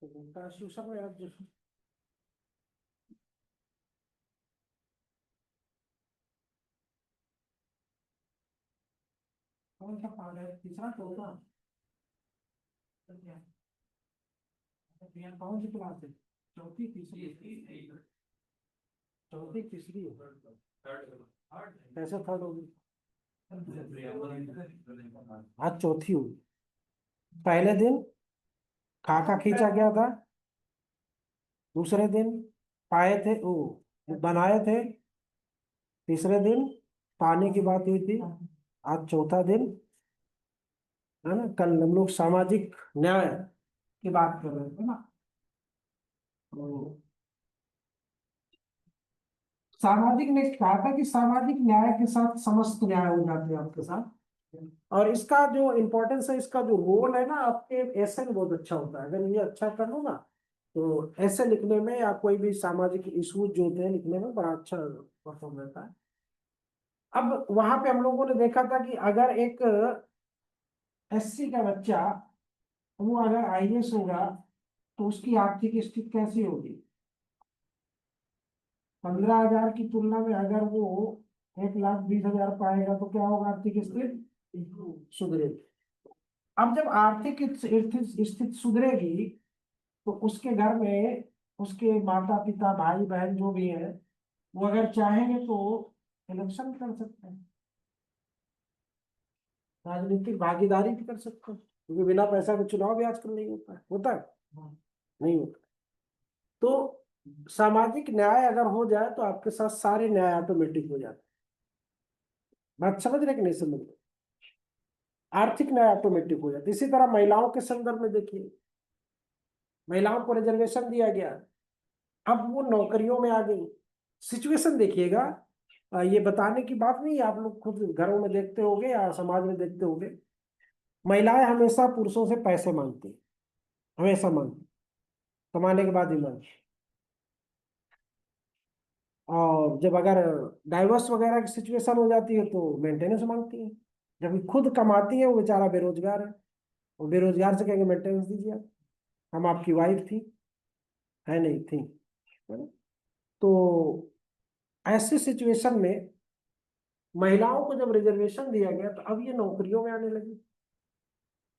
ट्रांसल्यूशन में आप कौन सा पार्ट है, तीसरा चौथा? कौन सी क्लास है? चौथी तीसरी? चौथी तीसरी कैसे थर्ड होगी? आज चौथी हुई। पहले दिन खाका खींचा गया था, दूसरे दिन पाए थे वो बनाए थे, तीसरे दिन पाने की बात हुई थी, आज चौथा दिन है ना। कल हम लोग सामाजिक न्याय की बात कर रहे थे ना। तो सामाजिक ने कहा था कि सामाजिक न्याय के साथ समस्त न्याय हो जाते हैं आपके साथ। और इसका जो इम्पोर्टेंस है, इसका जो रोल है ना, आपके ऐसे में बहुत अच्छा होता है। अगर ये अच्छा कर लो ना, तो ऐसे लिखने में या कोई भी सामाजिक इशूज जो होते हैं लिखने में बड़ा अच्छा परफॉर्म रहता है। अब वहां पे हम लोगों ने देखा था कि अगर एक एससी का बच्चा वो अगर आईएएस होगा तो उसकी आर्थिक स्थिति कैसी होगी? 15,000 की तुलना में अगर वो 1,20,000 पाएगा तो क्या होगा? आर्थिक स्थिति सुधरेगी। अब जब आर्थिक स्थिति सुधरेगी तो उसके घर में उसके माता पिता भाई बहन जो भी है, वो अगर चाहेंगे तो इलेक्शन कर सकते हैं, राजनीतिक भागीदारी भी कर सकते हैं, क्योंकि बिना पैसा के चुनाव भी आजकल नहीं होता है। होता है? नहीं होता। तो सामाजिक न्याय अगर हो जाए तो आपके साथ सारे न्याय ऑटोमेटिक हो जाते हैं। बात समझ रहे कि नहीं समझ रहे? आर्थिक न्याय ऑटोमेटिक हो जाता है। इसी तरह महिलाओं के संदर्भ में देखिए, महिलाओं को रिजर्वेशन दिया गया, अब वो नौकरियों में आ गई। सिचुएशन देखिएगा, ये बताने की बात नहीं है, आप लोग खुद घरों में देखते होंगे या समाज में देखते होंगे, महिलाएं हमेशा पुरुषों से पैसे मांगती हैं, हमेशा मांगती, कमाने के बाद ही मांगती। और जब अगर डाइवोर्स वगैरह की सिचुएशन हो जाती है तो मेंटेनेंस मांगती है। जब खुद कमाती है, वो बेचारा बेरोजगार है, वो बेरोजगार से कहेंगे मेंटेनेंस दीजिए आप, हम आपकी वाइफ थी, है नहीं थी, है ना। तो ऐसी सिचुएशन में महिलाओं को जब रिजर्वेशन दिया गया तो अब ये नौकरियों में आने लगी।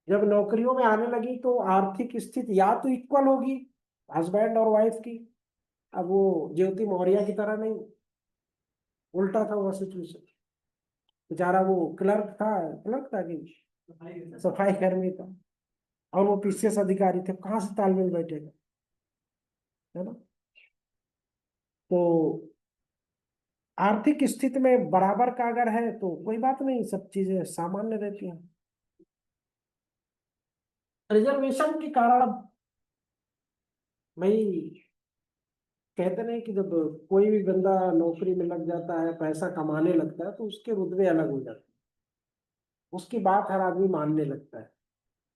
जब नौकरियों में आने लगी तो आर्थिक स्थिति या तो इक्वल होगी हस्बैंड और वाइफ की। अब वो ज्योति मौर्य की तरह नहीं, उल्टा था वो सिचुएशन। बेचारा वो क्लर्क था, क्लर्क था कि सफाई कर्मी था, और वो पीसीएस अधिकारी थे, कहाँ से तालमेल बैठेगा, है ना। तो आर्थिक स्थिति में बराबर का अगर है तो कोई बात नहीं, सब चीजें सामान्य रहती हैं। रिजर्वेशन के कारण अब भाई कहते नहीं कि जब कोई भी बंदा नौकरी में लग जाता है, पैसा कमाने लगता है, तो उसके रुतबे अलग हो जाते हैं, उसकी बात हर आदमी मानने लगता है।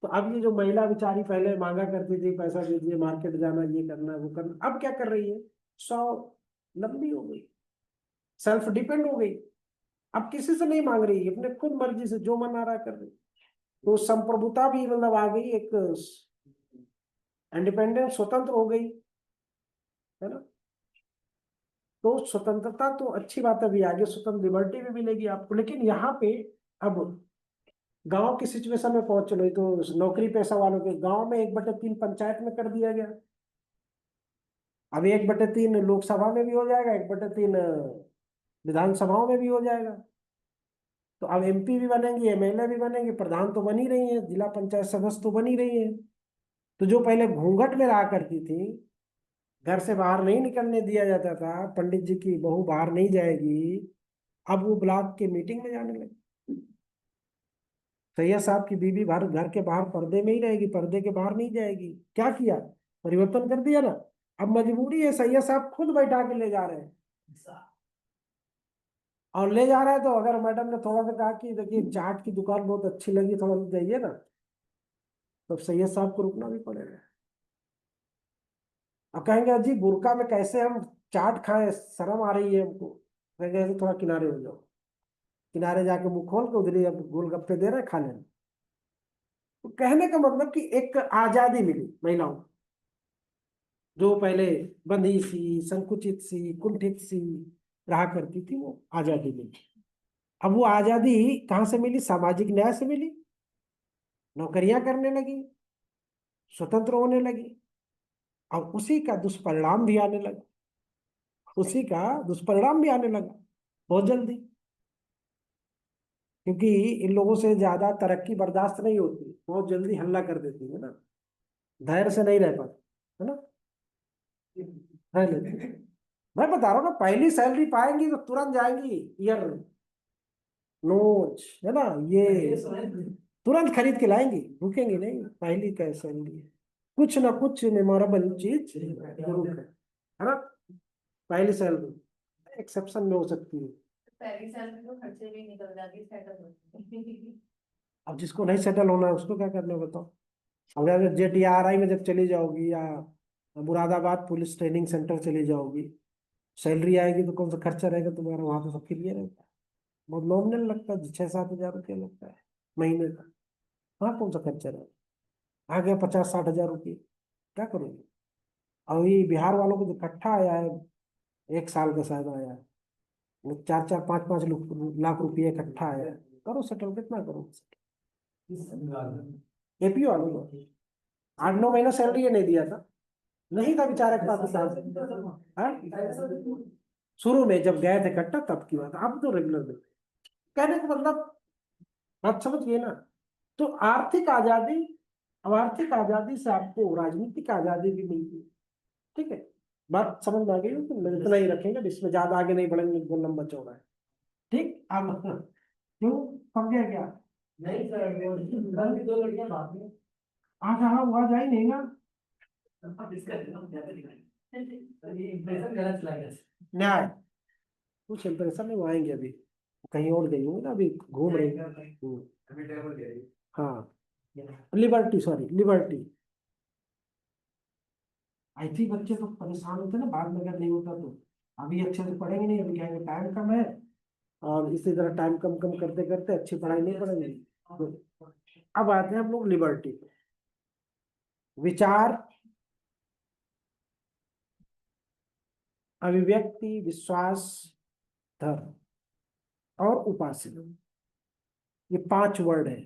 तो अब ये जो महिला बेचारी पहले मांगा करती थी पैसा दीजिए, मार्केट जाना, ये करना वो करना, अब क्या कर रही है? सौ लंबी हो गई, सेल्फ डिपेंड हो गई। अब किसी से नहीं मांग रही है, अपने खुद मर्जी से जो मन आ रहा है कर रही। तो संप्रभुता भी मतलब आ गई, एक इंडिपेंडेंट स्वतंत्र हो गई, है ना। तो स्वतंत्रता तो अच्छी बात है, अभी आगे स्वतंत्र लिबर्टी भी मिलेगी आपको, लेकिन यहाँ पे अब गांव की सिचुएशन में पहुंच चलो, तो नौकरी पेशा वालों के गांव में 1/3 पंचायत में कर दिया गया। अब 1/3 लोकसभा में भी हो जाएगा, 1/3 विधानसभाओं में भी हो जाएगा। तो अब एमपी भी बनेंगे, एमएलए भी बनेंगे, प्रधान तो बन ही रही है, जिला पंचायत सदस्य तो बन ही रही है। तो जो पहले घूंघट में रहा करती थी, घर से बाहर नहीं निकलने दिया जाता था, पंडित जी की बहू बाहर नहीं जाएगी, अब वो ब्लॉक के मीटिंग में जाने लगे। सैयद साहब की बीवी बाहर, घर के बाहर पर्दे में ही रहेगी, पर्दे के बाहर नहीं जाएगी। क्या किया? परिवर्तन कर दिया ना। अब मजबूरी है, सैयद साहब खुद बैठा के ले जा रहे हैं, और ले जा रहे हैं तो अगर मैडम ने थोड़ा सा कहा कि देखिए चाट की दुकान बहुत अच्छी लगी, थोड़ा सा जाइए ना, तो सैयद साहब को रुकना भी पड़ेगा। अब कहेंगे अजी बुर्का में कैसे हम चाट खाएं, शर्म आ रही है हमको, कहेंगे ऐसे थोड़ा किनारे हो जाओ, किनारे जाके मुंह खोल के उधर ही अब गोलगप्पे दे रहे हैं, खा लेना। तो कहने का मतलब कि एक आजादी मिली महिलाओं को, जो पहले बंधी सी, संकुचित सी, कुंठित सी रहा करती थी, वो आजादी मिली। अब वो आजादी कहाँ से मिली? सामाजिक न्याय से मिली। नौकरियां करने लगी, स्वतंत्र होने लगी। अब उसी का दुष्परिणाम भी आने लगा, उसी का दुष्परिणाम भी आने लगा बहुत जल्दी। क्योंकि इन लोगों से ज्यादा तरक्की बर्दाश्त नहीं होती, बहुत जल्दी हल्ला कर देती है ना, धैर्य से नहीं रह पाते, है ना, रह लेते हैं। मैं बता रहा हूँ ना, पहली सैलरी पाएंगी तो तुरंत जाएंगी ईयर नोच, है ना, ये तुरंत खरीद के लाएंगी, रुकेंगी नहीं। पहली का सैलरी है, कुछ ना कुछ मेमोरेबल चीज जरूर है ना। पहली सैलरी एक्सेप्शन में हो सकती है। पहली सैलरी तो खर्चे भी निकल जाती, सेटल होती। अब जिसको नहीं सेटल होना है उसको क्या करना है बताओ। अब अगर JTRI में जब चली जाओगी, या मुरादाबाद पुलिस ट्रेनिंग सेंटर चली जाओगी, सैलरी आएगी तो कौन सा खर्चा रहेगा तुम्हारा? वहां तो सब क्लियर रहता है, बहुत नॉमिनल लगता है, 6-7 हज़ार रुपया लगता है महीने का। वहाँ कौन सा खर्चा रहेगा? आ गया 50-60 हज़ार रुपये, क्या करोगे? और ये बिहार वालों को जो इकट्ठा आया है, 1 साल का शायद आया है, वो 4-4, 5-5 लाख रुपये इकट्ठा आया है। करो सेटल, कितना करो? AP वालों को 8-9 महीना सैलरी नहीं दिया था, नहीं था बेचारे के पास हिसाब। हाँ? शुरू में जब गए थे इकट्ठा तब की बात, अब तो रेगुलर मिलते हैं। कहने का मतलब आप समझ गए ना। तो आर्थिक आजादी, अब आर्थिक आजादी से आपको राजनीतिक आजादी भी मिलती है। ठीक है, बात समझ में आ गई हो? तो इतना ही रखेंगे, इसमें ज्यादा आगे नहीं बढ़ेंगे, बहुत लंबा चौड़ा है। ठीक, अब क्यों, समझे क्या? नहीं सर, कल भी 2 लड़कियां साथ में। हाँ हाँ, वो आज आई नहीं ना। इंप्रेशन गलत चला गया न्याय, कुछ इंप्रेशन नहीं, वो आएंगे अभी, कहीं और गई होंगी ना, अभी घूम रही। हाँ, लिबर्टी, सॉरी लिबर्टी। आई थी, बच्चे तो परेशान होते ना बाद में अगर नहीं होता तो। अभी अच्छे से पढ़ेंगे नहीं, अभी कहेंगे टाइम कम है, और इसी तरह टाइम कम कम करते करते अच्छी पढ़ाई नहीं पढ़ेंगे। तो अब आते हैं हम लोग लिबर्टी पे। विचार, अभिव्यक्ति, विश्वास, धर्म और उपासना, ये 5 वर्ड है।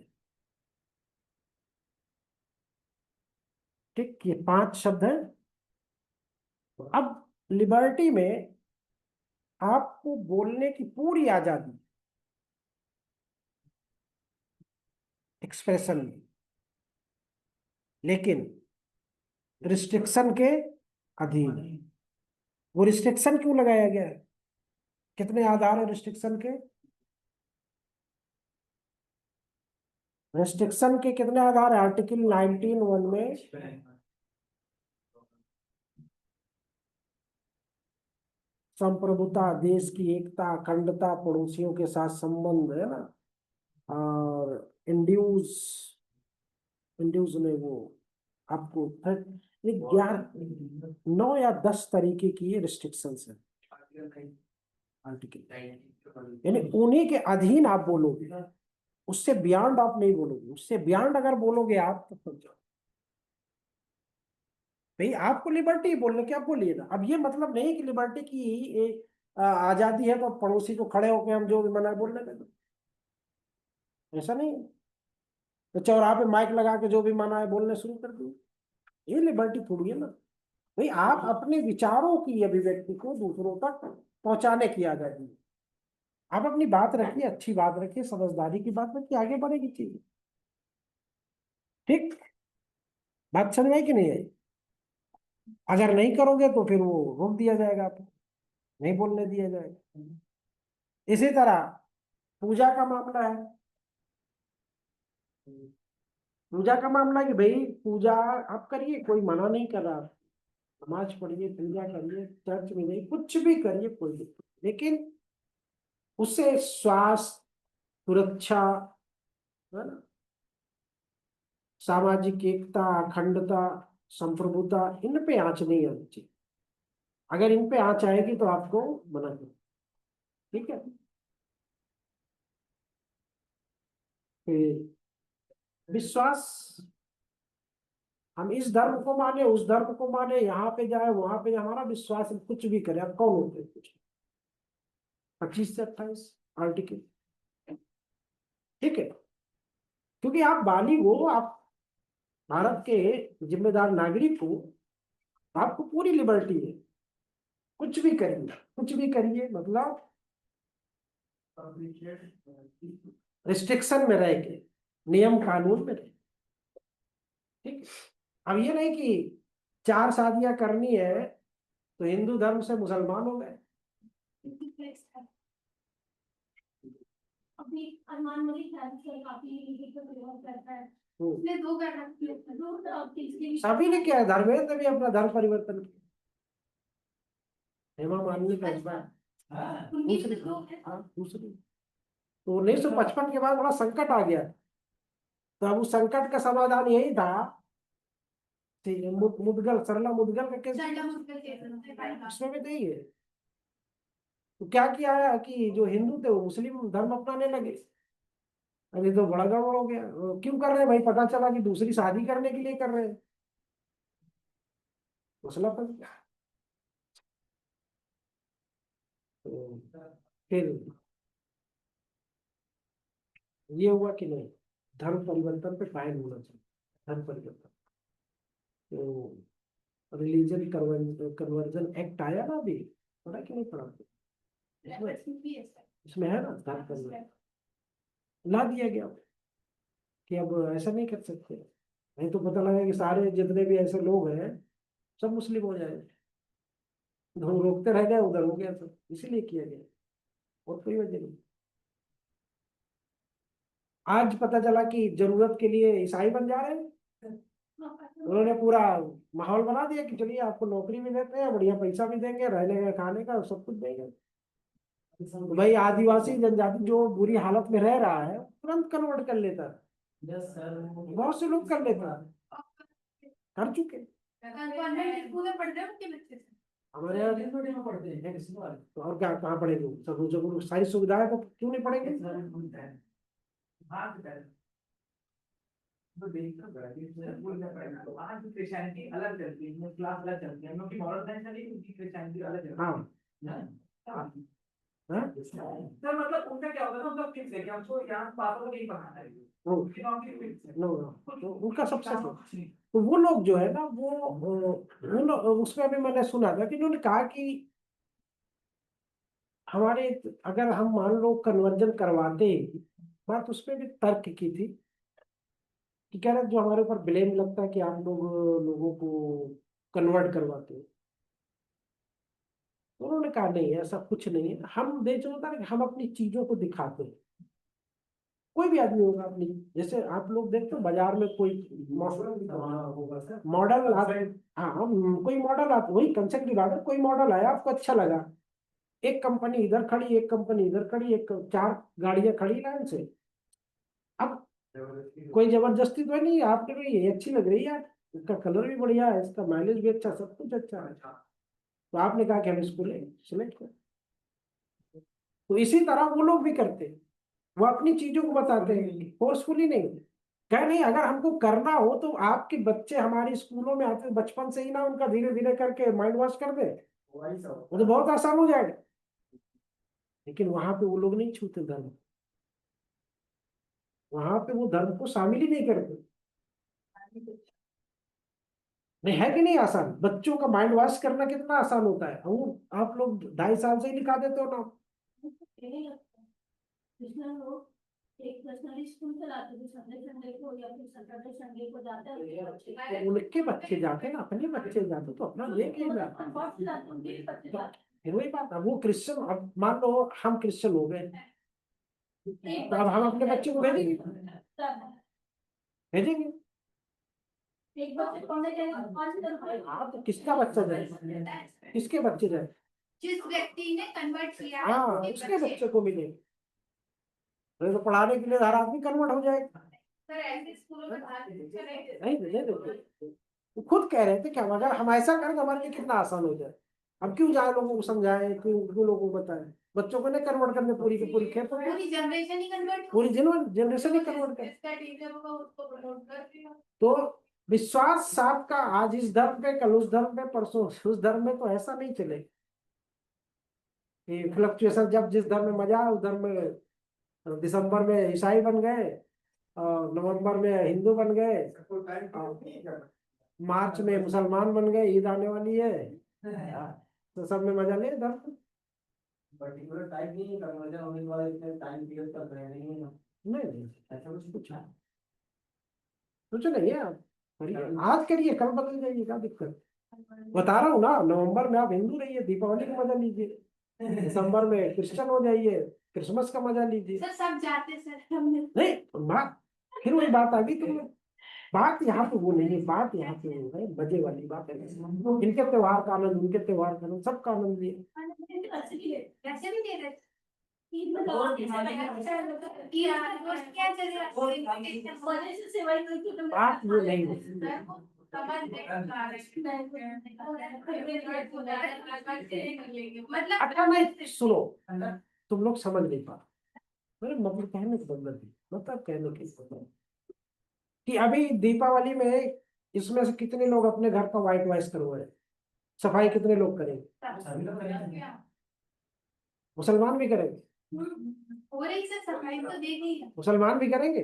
ठीक, ये 5 शब्द हैं। अब लिबर्टी में आपको बोलने की पूरी आजादी, एक्सप्रेशन में, लेकिन रिस्ट्रिक्शन के अधीन। वो रिस्ट्रिक्शन क्यों लगाया गया है? कितने आधार है रिस्ट्रिक्शन के? रिस्ट्रिक्शन के कितने आधार है? आर्टिकल 19(1) में संप्रभुता, देश की एकता, अखंडता, पड़ोसियों के साथ संबंध, है ना, और इंड्यूस, इंड्यूस ने वो आपको फिर ये 9 या 10 तरीके की ये रिस्ट्रिक्शंस है आर्टिकल, यानी उन्हीं के अधीन आप बोलोगे, उससे बियॉन्ड आप नहीं बोलोगे। उससे बियॉन्ड अगर बोलोगे आप तो फंस जाओ। भाई आपको लिबर्टी बोलने की, आप बोलिए ना। अब ये मतलब नहीं कि लिबर्टी की आजादी है तो पड़ोसी को खड़े होकर हम जो भी मना है बोलने लगे, ऐसा नहीं है। तो चौराहे पे माइक लगा के जो भी मना है बोलने शुरू कर दिए, ये लिबर्टी थोड़ी है ना। भाई आप अपने विचारों की अभिव्यक्ति को दूसरों तक पहुंचाने की आजादी है। आप अपनी बात रखिए, अच्छी बात रखिए, समझदारी की बात रखिए, आगे बढ़ेगी चीज। ठीक, बात समझ में आई कि नहीं आई? अगर नहीं करोगे तो फिर वो रोक दिया जाएगा आपको, नहीं बोलने दिया जाएगा। इसी तरह पूजा का मामला है। पूजा का मामला है कि भाई पूजा आप करिए, कोई मना नहीं कर रहा। नमाज पढ़िए, पूजा करिए, चर्च में जाइए, कुछ भी करिए, कोई दिक्कत नहीं। लेकिन उससे स्वास्थ्य, सुरक्षा, है ना, सामाजिक एकता, अखंडता, संप्रभुता, इन पे आंच नहीं आनी चाहिए। अगर इन पे आंच आएगी तो आपको मना करो। ठीक है, फिर विश्वास, हम इस धर्म को माने, उस धर्म को माने, यहाँ पे जाए वहां पे जाए, हमारा विश्वास है, कुछ भी करे। आप कौन होते हैं? कुछ 25 से 28 आर्टिकल, ठीक है। क्योंकि आप बालिग हो, आप भारत के जिम्मेदार नागरिक हो, आपको पूरी लिबर्टी है, कुछ भी करिए, कुछ भी करिए, मतलब रिस्ट्रिक्शन में रह के, नियम कानून में रहे, ठीक है। अब ये नहीं कि 4 शादियां करनी है तो हिंदू धर्म से मुसलमान हो गए। अभी अरमान मलिक है, काफी करता है, उसने 2 कर रखी है, 2 तो अब तीसरी भी सभी ने किया है, धर्मेंद्र ने भी अपना धर्म परिवर्तन किया, हेमा मालिनी का इस बार उनकी दूसरी, तो 2 है। हाँ दूसरी। तो 1955 के बाद बड़ा संकट आ गया, तो अब उस संकट का समाधान यही था कि मुदगल, सरला मुदगल का केस, सरला मुद्गल केस है। उसमें भी नहीं है। तो क्या किया है कि जो हिंदू थे वो मुस्लिम धर्म अपनाने लगे। अभी तो बड़ा गड़बड़ हो गया। क्यों कर रहे हैं भाई? पता चला कि दूसरी शादी करने के लिए कर रहे हैं, मसला फंस गया। तो फिर ये हुआ कि नहीं, धर्म परिवर्तन पे कायम होना चाहिए, धर्म परिवर्तन। तो रिलीजन कन्वर्जन एक्ट आया ना अभी, पता कि नहीं पड़ा? इसमें है ना धर्म परिवर्तन, ला दिया गया कि अब ऐसा नहीं कर सकते, नहीं तो पता लगा कि सारे जितने भी ऐसे लोग हैं सब मुस्लिम हो जाए। हम रोकते रह गए, उधर हो गया, सब इसीलिए किया गया, और कोई वजह नहीं। आज पता चला कि जरूरत के लिए ईसाई बन जा रहे हैं। उन्होंने पूरा माहौल बना दिया कि चलिए आपको नौकरी भी देते हैं, बढ़िया पैसा भी देंगे, रहने का खाने का सब कुछ देंगे। तो भाई आदिवासी जनजाति जो बुरी हालत में रह रहा है तुरंत कन्वर्ट कर लेता है, बहुत से लोग कर लेता है, कर चुके। कॉन्वेंट स्कूल में पढ़ते हैं उनके बच्चे। हमारे यहाँ डिनोटी में पढ़ते हैं, तो और क्या, कहाँ पढ़ेंगे? सब जब सारी सुविधाएं तो क्यों नहीं पढ़ेंगे? क्रिश्चियनिटी अलग चलती है, क्लास अलग चलती है, हम लोग की मॉरल साइंस चली, उनकी क्रिश्चियनिटी अलग चलती हाँ है। हाँ, सर मतलब उनका क्या होता है ना, उनका फिक्स है कि हमको यहाँ पापा को नहीं पढ़ाना है, नो तो उनका सबसे तो वो लोग जो है ना उसमें भी मैंने सुना था कि उन्होंने कहा कि हमारे, अगर हम मान लो कन्वर्जन करवाते, बात उसमें भी तर्क की थी कि कह रहे जो हमारे ऊपर ब्लेम लगता है कि आप लोग लोगों को कन्वर्ट करवाते हो। तो उन्होंने कहा नहीं, ऐसा कुछ नहीं है, हम जो होता है ना कि हम अपनी चीजों को दिखाते हैं। कोई भी आदमी होगा अपनी, जैसे आप लोग देखते हो बाजार में कोई मॉडल हाँ कोई मॉडल आता, वही कंसेप्ट की बात है, कोई मॉडल आया आपको अच्छा लगा, एक कंपनी इधर खड़ी, एक कंपनी इधर खड़ी, एक 4 गाड़ियां खड़ी लाइन से। अब कोई जबरदस्ती तो नहीं है, आपके लिए ये अच्छी लग रही है यार, इसका कलर भी बढ़िया है, इसका माइलेज भी अच्छा, सब कुछ अच्छा है, तो आपने कहा कि हम इसको ले सिलेक्ट कर। तो इसी तरह वो लोग भी करते हैं, वो अपनी चीजों को बताते हैं, फोर्सफुली नहीं। कह नहीं, अगर हमको करना हो तो आपके बच्चे हमारे स्कूलों में आते बचपन से ही ना, उनका धीरे धीरे करके माइंड वॉश कर दे, वो तो बहुत आसान हो जाएगा। लेकिन वहां पे वो लोग नहीं छूते धर्म, वहां पे वो धर्म को शामिल ही नहीं करते। नहीं है कि नहीं आसान? बच्चों का माइंड वॉश करना कितना आसान होता है, वो आप लोग 2.5 साल से ही लिखा देते हो ना। लोग एक पर्सनली स्कूल चलाते थे, संडे संडे को या फिर सैटरडे संडे को जाते हैं, तो उनके बच्चे जाते ना, अपने बच्चे जाते तो अपना लेके जाते। फिर वही बात है, वो क्रिश्चियन, अब मान लो हम क्रिश्चियन हो गए, तो अब हम अपने बच्चे को भेजेंगे, भेजेंगे। एक बच्चे पढ़ने जाएंगे, हाँ तो किसका बच्चा जाए, किसके बच्चे जाए? जिस व्यक्ति ने कन्वर्ट किया है हाँ उसके उसके बच्चे। बच्चे को मिले, तो पढ़ाने के लिए हर आदमी कन्वर्ट हो जाएगा। सर ऐसे स्कूलों में नहीं दे देते, वो खुद कह रहे थे कि अगर हम ऐसा करें तो हमारे लिए कितना आसान हो जाए। अब क्यों जाए लोगों को समझाएं, क्यों लोगों को बताएं? बच्चों को नहीं कन्वर्ट करने, पूरी की पूरी खेत हो गई, पूरी जनरेशन ही कन्वर्ट, पूरी जनरेशन ही कन्वर्ट कर। जिसका टीचर होगा उसको प्रमोट कर दिया। तो विश्वास साथ का, आज इस धर्म पे कल उस धर्म पे परसों उस धर्म में, तो ऐसा नहीं चलेगा कि फ्लक्चुएशन, जब जिस धर्म में मजा है उस धर्म में दिसंबर में ईसाई बन गए और नवंबर में हिंदू बन गए, मार्च में मुसलमान बन गए, ईद आने वाली है, तो सब में मजा ले धर्म। पर्टिकुलर टाइम नहीं है, कन्वर्जन होने के बाद इतने टाइम पीरियड तक रहे नहीं है। नहीं ऐसा कुछ कुछ नहीं है, आप करिए, आज करिए, कल बदल जाइए, क्या दिक्कत। बता रहा हूँ ना, नवंबर में आप हिंदू रहिए, दीपावली का मजा लीजिए, दिसंबर में क्रिश्चियन हो जाइए, क्रिसमस का मजा लीजिए। सर सब जाते सर हमने नहीं बात, फिर वही बात आ गई, तो बात यहाँ पे वो नहीं है, बात यहाँ पे वो है, मजे वाली बात है। इनके त्योहार का आनंद, उनके त्योहार का आनंद, सबका आनंद लिए। कैसे भी दे रहे ईद में दवा के क्या चलेगा वजह से सेवाई करती तो बात वो नहीं है। मतलब अच्छा नहीं, सुनो, तुम लोग समझ नहीं पा, मेरे मतलब कहने का मतलब नहीं, मतलब कहने की मतलब कि अभी दीपावली में इसमें से कितने लोग अपने घर का व्हाइट वॉश करवाए, सफाई कितने लोग करेंगे? मुसलमान भी करेंगे, हो रही सर सफाई तो दे दी है मुसलमान भी करेंगे।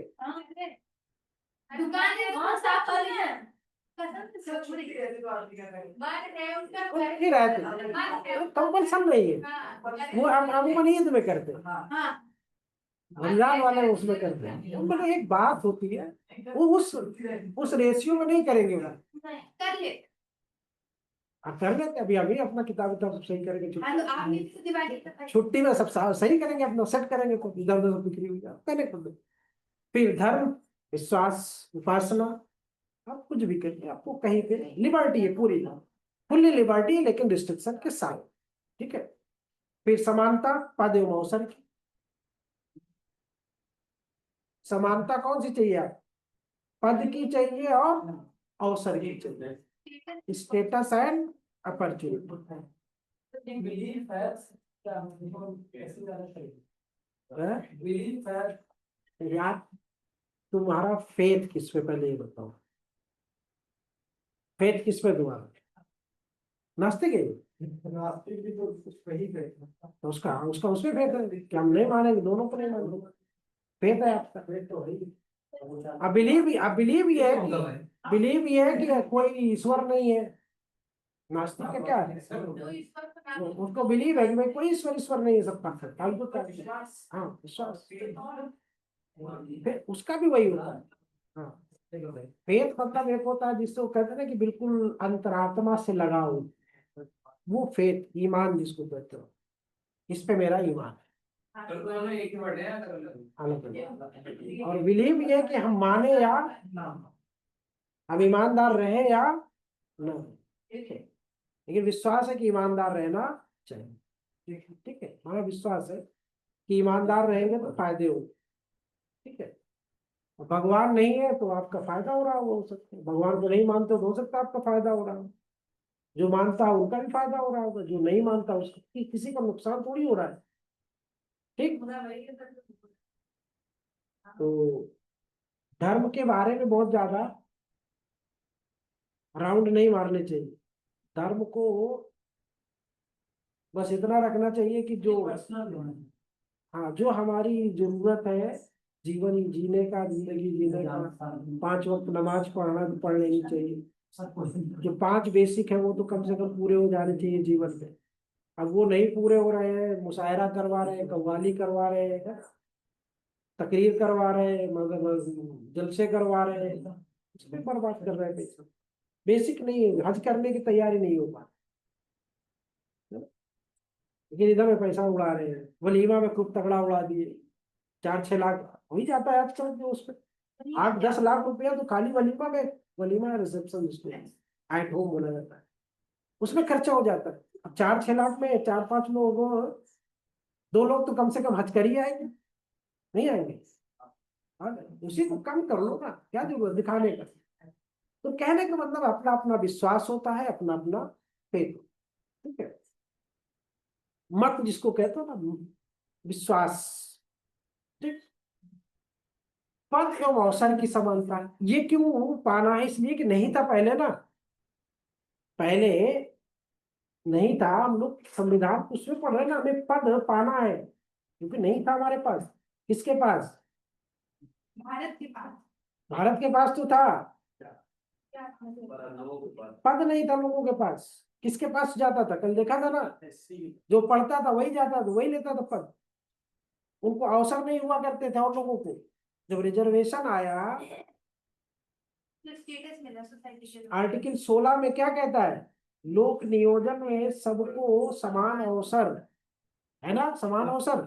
दुकान है बहुत साफ कर रहे हैं कसम से पूरी बात है उसका नहीं रहते, कंपल्सन नहीं है वो, अमूमन ईद में करते हैं, हाँ रमजान वाले उसमें करते हैं, मतलब एक बात होती है, वो उस रेशियो में नहीं करेंगे वो। कर ले आप कर लेते, अभी अभी अपना किताब सब सही करेंगे, हाँ तो आपने भी तो दिवाली का छुट्टी में सब सही करेंगे, अपना सेट करेंगे, तो इधर उधर बिक्री हुई कहने को। फिर धर्म, विश्वास, उपासना, आप कुछ भी करिए, आपको कहीं पे लिबर्टी है, पूरी फुल्ली लिबर्टी है, लेकिन रिस्ट्रिक्शन के साथ, ठीक है। फिर समानता, पद एवं अवसर की समानता कौन सी चाहिए आप, पद की चाहिए और अवसर की चाहिए, स्टेटस एंड अपॉर्चुनिटी। बिलीफ है क्या, कैसे जाना चाहिए? है? बिलीफ है यार तुम्हारा फेथ किस पे, पहले ये बताओ, फेथ किस पे तुम्हारा, नास्तिक है? नास्तिक भी तो कुछ वही है। तो उसका उसका उसमें फेथ है कि हम नहीं मानेंगे, दोनों को नहीं मानेंगे, फेथ है आपका। फिर तो वही अब बिलीव ये है कि कोई ईश्वर नहीं है, नास्तिक का क्या है, उसको बिलीव है कि भाई कोई ईश्वर नहीं है, सब परफेक्ट फालतू का। हाँ विश्वास, फिर उसका भी वही होता है। हाँ फेथ मतलब एक होता है जिससे वो कहते हैं ना कि बिल्कुल अंतरात्मा से लगाओ, वो फेथ, ईमान जिसको कहते हो, इस पे मेरा ईमान है, एक ही वर्ड है अलग अलग। और बिलीव ये कि हम माने या हम ईमानदार रहे या न, ठीक है। लेकिन विश्वास है कि ईमानदार रहना चाहिए, ठीक है, हमारा विश्वास है कि ईमानदार रहेंगे तो फायदे हो, ठीक है। और भगवान नहीं है तो आपका फायदा हो रहा हो सकता है, भगवान को नहीं मानते तो हो सकता है आपका फायदा हो रहा हो, जो मानता है उनका भी फायदा हो रहा होगा, जो नहीं मानता उसका किसी का नुकसान थोड़ी हो रहा है, ठीक। तो धर्म के बारे में बहुत ज्यादा राउंड नहीं मारने चाहिए, धर्म को बस इतना रखना चाहिए कि जो, हाँ जो हमारी जरूरत है जीवन जीने का, जिंदगी जीने का, 5 वक्त नमाज पढ़ना तो पढ़ लेनी चाहिए, जो 5 बेसिक है वो तो कम से कम पूरे हो जाने चाहिए जीवन में। अब वो नहीं पूरे हो रहे हैं, मुशायरा करवा रहे हैं, कव्वाली करवा रहे हैं, तकरीर करवा रहे हैं, मतलब जलसे करवा रहे हैं, इसमें बर्बाद कर रहे हैं पैसा, बेसिक नहीं है, हज करने की तैयारी नहीं हो पा लेकिन इधर में पैसा उड़ा रहे हैं, वलीमा में खूब तगड़ा उड़ा दिए, 4-6 लाख हो ही जाता है आजकल, जो उसमें 8-10 लाख रुपया तो खाली वलीमा में, वलीमा रिसेप्शन जिसमें एट होम बोला जाता है, उसमें खर्चा हो जाता है। अब 4-6 लाख में 4-5 लोग, 2 लोग तो कम से कम हज कर ही आएंगे, नहीं आएंगे? हाँ, उसी को कम कर लो ना, क्या जरूरत दिखाने का। तो कहने का मतलब अपना अपना विश्वास होता है, अपना अपना फेथ, ठीक है। मत जिसको कहते हो ना, विश्वास, ठीक। पद एवं अवसर की समानता। ये क्यों पाना है? इसलिए कि नहीं था पहले ना, पहले नहीं था। हम लोग संविधान उसमें पढ़ रहे हैं ना, हमें पद पाना है, क्योंकि नहीं था हमारे पास। किसके पास? भारत के पास भारत के पास तो था, क्या पद नहीं था लोगों के पास। किसके पास जाता था? कल देखा था ना, जो पढ़ता था वही जाता था, वही लेता था पद। उनको अवसर नहीं हुआ करते थे और लोगों को। जब रिजर्वेशन आया, स्टेटस मिला सोसाइटी के आर्टिकल 16 में क्या कहता है? लोक नियोजन में सबको समान अवसर, है ना, समान अवसर।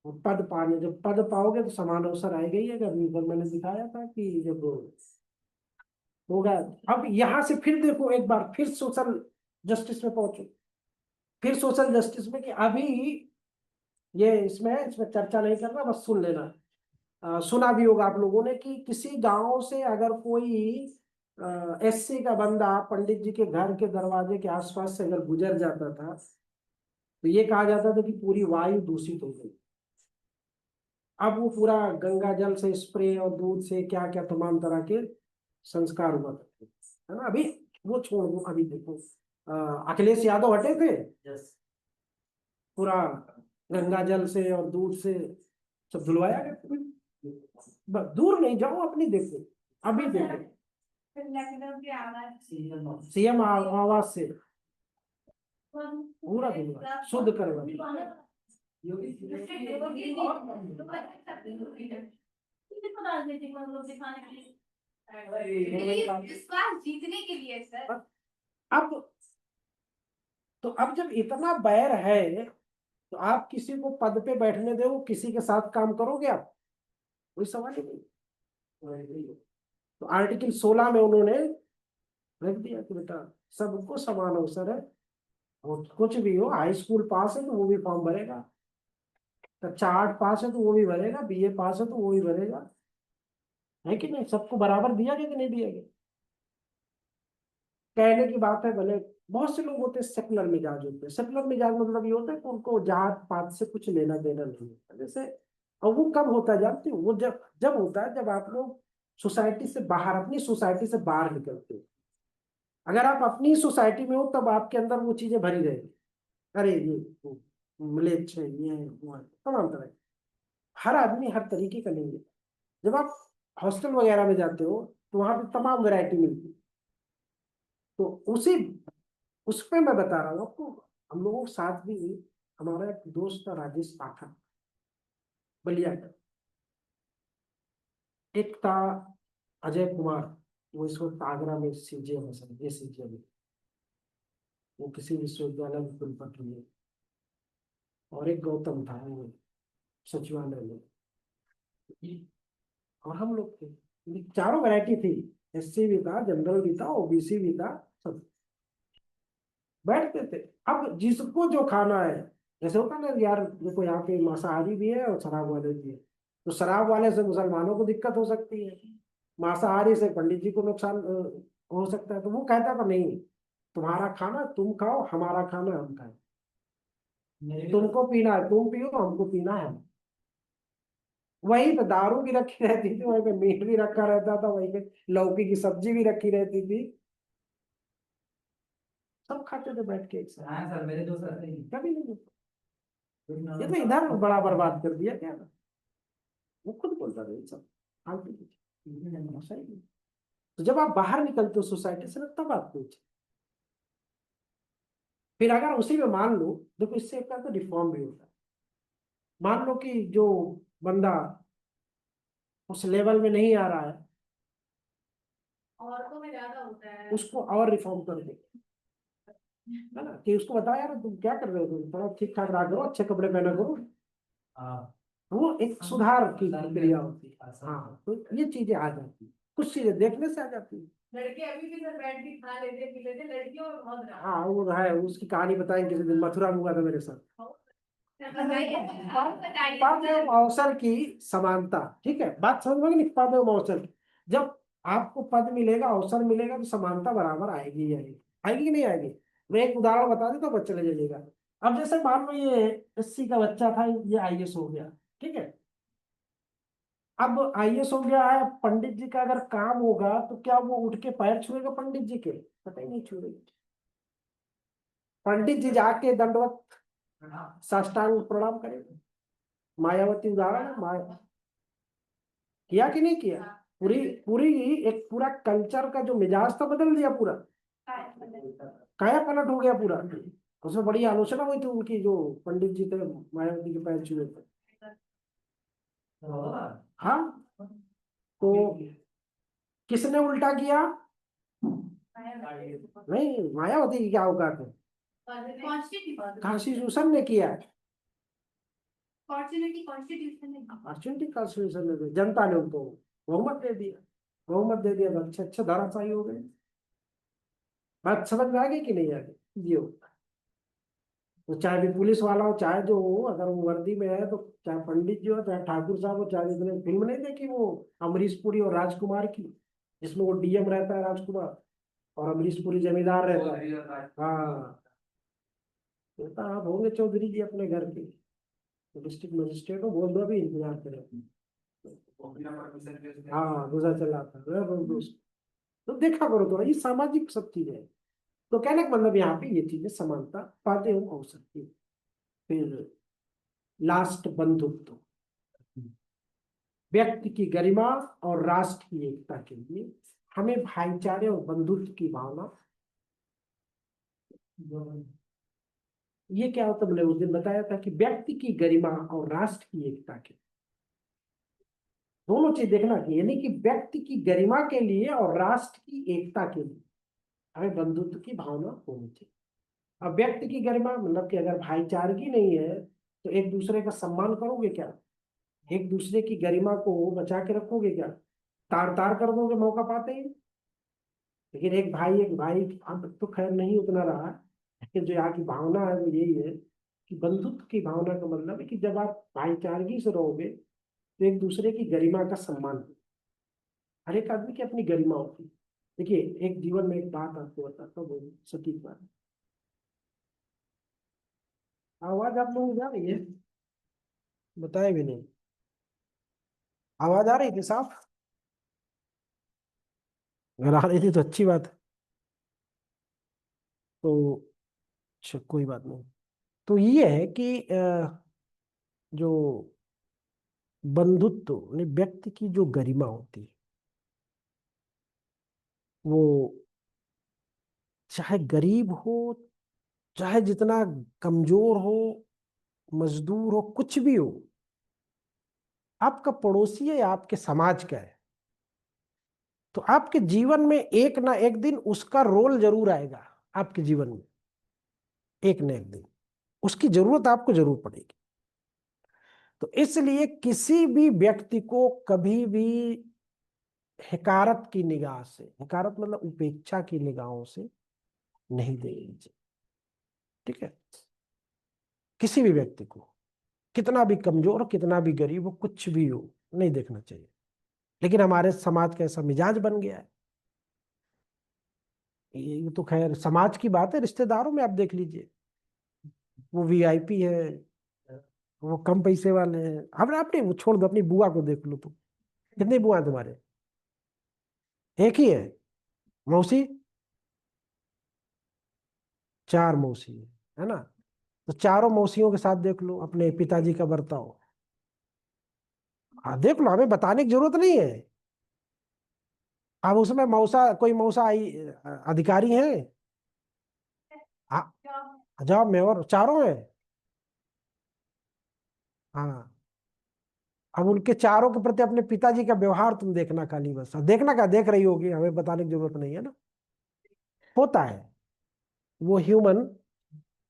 और पद पाने, जब पद पाओगे तो समान अवसर आएगा ही। अगर ऊपर मैंने दिखाया था कि जब होगा। अब यहां से फिर देखो एक बार, फिर सोशल जस्टिस में पहुंचो। फिर सोशल जस्टिस में कि अभी इसमें चर्चा नहीं करना, बस सुन लेना। सुना भी होगा आप लोगों ने कि किसी गांव से अगर कोई एससी का बंदा पंडित जी के घर के दरवाजे के आसपास से अगर गुजर जाता था, तो ये कहा जाता था कि पूरी वायु दूषित हो गई। अब वो पूरा गंगा जल से स्प्रे और दूध से क्या क्या तमाम तरह के संस्कार हुआ करते, है ना। अभी वो छोड़ दो, अभी देखो अखिलेश यादव हटे थे, पूरा गंगा जल से और दूध से सब धुलवाया गया। दूर नहीं जाओ, अपनी देखो, अभी देखो लखनऊ के आवाज सीएम आवास से पूरा धुलवा शुद्ध करवा। राजनीतिक मतलब दिखाने के लिए, विश्वास जीतने के लिए सर। अब तो अब जब इतना बैर है, तो आप किसी को पद पे बैठने दो, किसी के साथ काम करोगे आप? कोई सवाल ही नहीं। तो आर्टिकल 16 में उन्होंने रख दिया कि बेटा सबको समान अवसर है। और कुछ भी हो, हाई स्कूल पास है तो वो भी फॉर्म भरेगा, कक्षा 8 पास है तो वो भी भरेगा, बीए पास है तो वो भी भरेगा, है कि नहीं? सबको बराबर दिया गया कि नहीं दिया गया? कहने की बात है, भले बहुत से लोग होते हैं सेकुलर मिजाज होते हैं। सेकुलर मिजाज मतलब ये होता है कि उनको जात पात से कुछ लेना देना नहीं होता। जैसे, और वो कब होता है जानते हो? वो जब जब होता है जब आप लोग सोसाइटी से बाहर, अपनी सोसाइटी से बाहर निकलते हो। अगर आप अपनी सोसाइटी में हो तब आपके अंदर वो चीजें भरी रहेगी। अरे ये वो म्लेच्छ है, ये है, वो है, तमाम तरह के। हर आदमी हर तरीके का नहीं है। जब आप हॉस्टल वगैरह में जाते हो तो वहां पे तमाम वैरायटी मिलती है। तो उसी उस पे मैं बता रहा हूँ आपको। हम लोगों के साथ भी हमारा एक दोस्त था, राजेश पाठक, बलिया का। एक था अजय कुमार, वो इस वक्त आगरा में सीजे है, सर ये सीजे में, वो किसी विश्वविद्यालय में कुलपति है। और एक गौतम था, वो सचिवालय में। और हम लोग थे, ये चारों वैरायटी थी। एससी भी था, जनरल भी था, ओबीसी भी था, सब बैठते थे। अब जिसको जो खाना है, जैसे होता ना यार, देखो यहाँ पे मांसाहारी भी है और शराब वाले भी है। तो शराब वाले से मुसलमानों को दिक्कत हो सकती है, मांसाहारी से पंडित जी को नुकसान हो सकता है। तो वो कहता था नहीं, तुम्हारा खाना तुम खाओ, हमारा खाना हम खाएं। तुमको पीना है तुम पियो, हमको पीना है हम। वहीं पे दारू भी रखी रहती थी, वहीं पे मीट भी रखा रहता था, वहीं पे लौकी की सब्जी भी रखी रहती थी। सब खाते थे बैठ के एक साथ। हाँ सर, मेरे दोस्त ऐसे ही। कभी नहीं, ये तो इधर बड़ा बर्बाद कर दिया क्या? वो खुद बोलता था ये सब फालतू की चीज़। सही नहीं। तो जब आप बाहर निकलते हो सोसाइटी से ना, तब आप कुछ, फिर अगर उसी में मान लो, देखो इससे क्या तो रिफॉर्म भी होता है। मान लो कि जो बंदा उस लेवल में नहीं आ रहा है, औरतों में ज्यादा होता है। उसको और रिफॉर्म कर दे, है ना, कि उसको बताया यार तुम क्या कर रहे हो, तुम थोड़ा ठीक ठाक रहा करो, अच्छे कपड़े पहना करो। हाँ वो एक सुधार की प्रक्रिया होती है। हाँ, तो ये चीजें आ जाती है, कुछ चीजें देखने से आ जाती है। लड़के अभी भी सर बैठ के खा लेते पी लेते, लड़कियों में बहुत रहा। हाँ वो है, उसकी कहानी बताएंगे किसी दिन, मथुरा में हुआ था मेरे साथ। बताइए आप बताइए पद सर। एवं अवसर की समानता, ठीक है, बात समझ में नहीं? पद एवं अवसर की, जब आपको पद मिलेगा, अवसर मिलेगा, तो समानता बराबर आएगी ही आएगी। आएगी कि नहीं आएगी? मैं एक उदाहरण बता देता हूँ, बच्चे चले जाइएगा। अब जैसे मान लो ये एससी का बच्चा था, ये आईएएस हो गया, ठीक है। अब आईएएस हो गया है, पंडित जी का अगर काम होगा तो क्या वो उठ के पैर छुएगा पंडित जी के? पता ही नहीं छुएगा। पंडित जी जाके दंडवत साष्टांग प्रणाम करेगा। मायावती उदाहरण है, माया किया कि नहीं किया? पूरी पूरी एक पूरा कल्चर का जो मिजाज था बदल दिया पूरा, काया पलट हो गया पूरा। उसमें बड़ी आलोचना हुई थी उनकी, जो पंडित जी थे मायावती के पैर छुए थे। हाँ, तो किसने उल्टा किया? नहीं, मायावती की क्या औकात है? कॉन्स्टिट्यूशन ने किया है। अपॉर्चुनिटी कॉन्स्टिट्यूशन ने दी, जनता ने उनको बहुमत दे दिया। बहुमत दे दिया तो अच्छे अच्छे धाराशाही हो गए। बात समझ में आ गई कि नहीं आ गई? ये होता है। तो चाहे भी पुलिस वाला हो, चाहे जो हो, अगर वो वर्दी में है तो, चाहे पंडित जी हो, चाहे ठाकुर साहब हो, चाहे जितने फिल्म नहीं देखी वो अमरीश पुरी और राजकुमार की, जिसमें वो डीएम रहता है राजकुमार और अमरीश पुरी जमींदार रहता है। हाँ, कहता आप होंगे चौधरी जी अपने घर के, तो डिस्ट्रिक्ट मजिस्ट्रेट हो, बोल दो अभी इंतजार करें। हाँ, दूसरा चलाता है तो देखा करो थोड़ा, ये सामाजिक सब चीजें हैं। तो कहने का मतलब यहाँ पे ये चीजें समानता बातें हो सकती है। फिर लास्ट, बंधुत्व। व्यक्ति की गरिमा और राष्ट्र की एकता के लिए हमें भाईचारे और बंधुत्व की भावना, ये क्या होता है? मैंने उस दिन बताया था कि व्यक्ति की गरिमा और राष्ट्र की एकता के, दोनों चीज देखना चाहिए, यानी कि व्यक्ति की गरिमा के लिए और राष्ट्र की एकता के लिए हमें बंधुत्व की भावना होनी चाहिए। अब व्यक्ति की गरिमा मतलब कि अगर भाईचारगी नहीं है तो एक दूसरे का सम्मान करोगे क्या? एक दूसरे की गरिमा को बचा के रखोगे क्या? तार तार कर दोगे मौका पाते ही। लेकिन एक भाई अब तो खैर नहीं उतना रहा, लेकिन जो यहाँ की भावना है वो यही है कि बंधुत्व की भावना का मतलब है कि जब आप भाईचारगी से रहोगे तो एक दूसरे की गरिमा का सम्मान हो। हर एक आदमी की अपनी गरिमा होती है। देखिए, एक जीवन में एक बात आपको बताता हूँ, वो सटीक बात है। आवाज आप लोगों को जा रही है? बताए भी नहीं, आवाज आ रही थी साफ? अगर आ रही थी तो अच्छी बात है। तो अच्छा, कोई बात नहीं। तो ये है कि जो बंधुत्व यानी व्यक्ति की जो गरिमा होती है, वो चाहे गरीब हो, चाहे जितना कमजोर हो, मजदूर हो, कुछ भी हो, आपका पड़ोसी है या आपके समाज का है, तो आपके जीवन में एक ना एक दिन उसका रोल जरूर आएगा। आपके जीवन में एक ना एक दिन उसकी जरूरत आपको जरूर पड़ेगी। तो इसलिए किसी भी व्यक्ति को कभी भी हिकारत की निगाह से, हिकारत मतलब उपेक्षा की निगाहों से नहीं देखनी चाहिए। ठीक है? किसी भी व्यक्ति को, कितना भी कमजोर हो, कितना भी गरीब हो, कुछ भी हो, नहीं देखना चाहिए। लेकिन हमारे समाज का ऐसा मिजाज बन गया है। ये तो खैर समाज की बात है, रिश्तेदारों में आप देख लीजिए, वो वीआईपी है, वो कम पैसे वाले हैं। अब आपने वो छोड़ दो, अपनी बुआ को देख लो। तो कितनी बुआ है तुम्हारे? एक ही है? मौसी? चार मौसी है ना? तो चारों मौसियों के साथ देख लो अपने पिताजी का बर्ताव। हाँ, देख लो, हमें बताने की जरूरत नहीं है। अब उसमें मौसा, कोई मौसा आई अधिकारी है? हाँ, जॉब में, और चारों है। हाँ, अब उनके चारों के प्रति अपने पिताजी का व्यवहार तुम देखना खाली, बस देखना, क्या देख रही होगी, हमें बताने की जरूरत नहीं है ना। होता है वो ह्यूमन।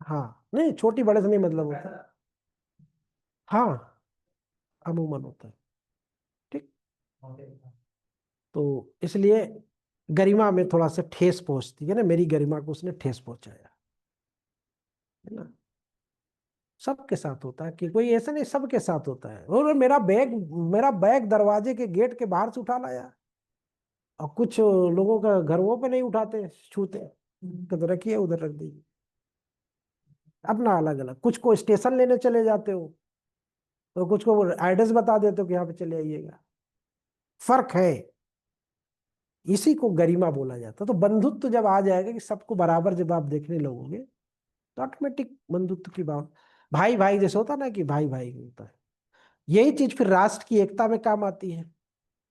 हाँ, नहीं, छोटी बड़े से नहीं मतलब होता। हाँ, अमूमन होता है। ठीक। तो इसलिए गरिमा में थोड़ा सा ठेस पहुंचती है ना, मेरी गरिमा को उसने ठेस पहुंचाया, है ना। सबके साथ होता है कि कोई ऐसा नहीं, सबके साथ होता है। और मेरा बैग दरवाजे के गेट के बाहर से उठा लाया, और कुछ लोगों का घरों पे नहीं उठाते, छूते, कदर रखिए उधर रख दीजिए। अपना अलग अलग, कुछ को स्टेशन लेने चले जाते हो, तो कुछ को एड्रेस बता देते हो कि यहाँ पे चले आइएगा। फर्क है। इसी को गरिमा बोला जाता है। तो बंधुत्व जब आ जाएगा कि सबको बराबर जब आप देखने लगोगे तो ऑटोमेटिक बंधुत्व की भाव, भाई भाई जैसे होता ना कि भाई भाई होता है, यही चीज फिर राष्ट्र की एकता में काम आती है।